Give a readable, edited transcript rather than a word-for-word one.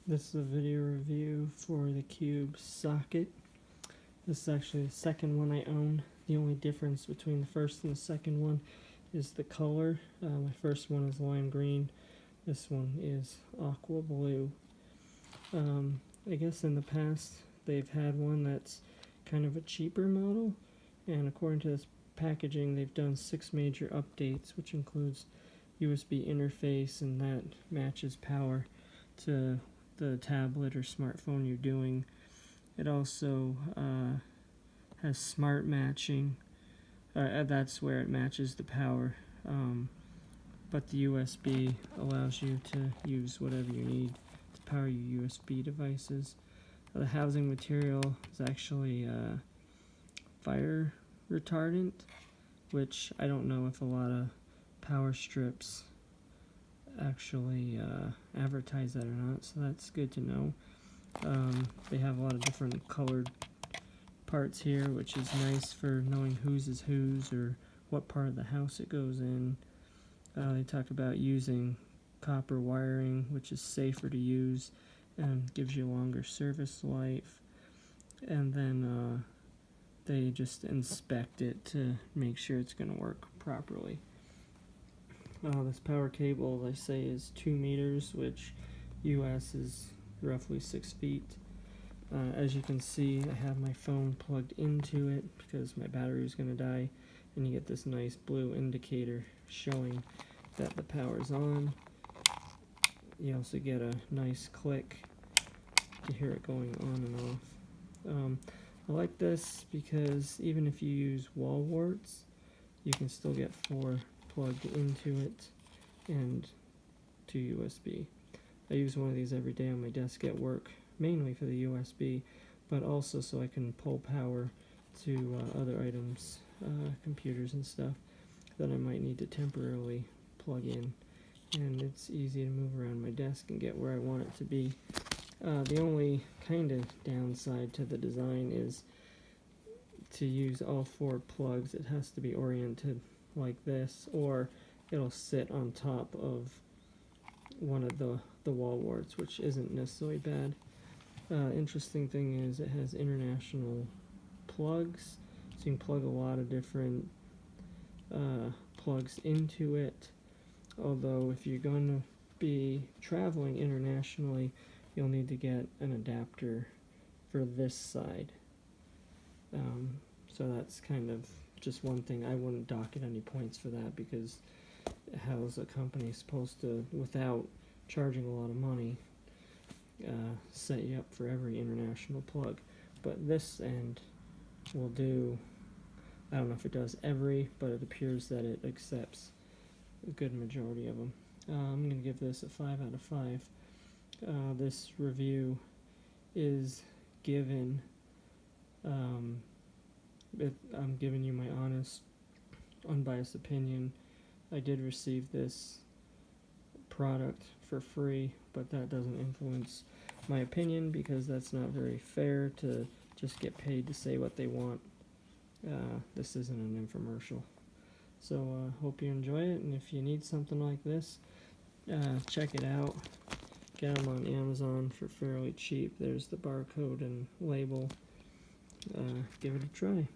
This is a video review for the Cube socket. This is actually the second one I own. The only difference between the first and the second one is the color. My first one is lime green. This one is aqua blue. I guess in the past they've had one that's kind of a cheaper model, and according to this packaging they've done 6 major updates, which includes USB interface, and that matches power to the tablet or smartphone you're doing. It also has smart matching. That's where it matches the power, but the USB allows you to use whatever you need to power your USB devices. The housing material is actually fire retardant, which I don't know if a lot of power strips actually advertise that or not, so that's good to know. They have a lot of different colored parts here, which is nice for knowing whose is whose or what part of the house it goes in. They talk about using copper wiring, which is safer to use and gives you longer service life. And then they just inspect it to make sure it's going to work properly. This power cable, they say, is 2 meters, which US is roughly 6 feet. As you can see, I have my phone plugged into it because my battery is going to die, and you get this nice blue indicator showing that the power is on. You also get a nice click to hear it going on and off. I like this because even if you use wall warts, you can still get 4 plugged into it and 2 USB. I use one of these every day on my desk at work, mainly for the USB, but also so I can pull power to other items, computers and stuff that I might need to temporarily plug in, and it's easy to move around my desk and get where I want it to be. The only kind of downside to the design is to use all 4 plugs. It has to be oriented like this, or it'll sit on top of one of the wall warts, which isn't necessarily bad. Interesting thing is it has international plugs, so you can plug a lot of different plugs into it. Although if you're going to be traveling internationally, you'll need to get an adapter for this side. So that's kind of just one thing. I wouldn't dock it any points for that, because how is a company supposed to, without charging a lot of money, set you up for every international plug? But this end will do. I don't know if it does every, but it appears that it accepts a good majority of them. I'm going to give this a 5 out of 5. This review is given, I'm giving you my honest, unbiased opinion. I did receive this product for free, but that doesn't influence my opinion, because that's not very fair to just get paid to say what they want. This isn't an infomercial. So hope you enjoy it, and if you need something like this, check it out. Get them on Amazon for fairly cheap. There's the barcode and label. Give it a try.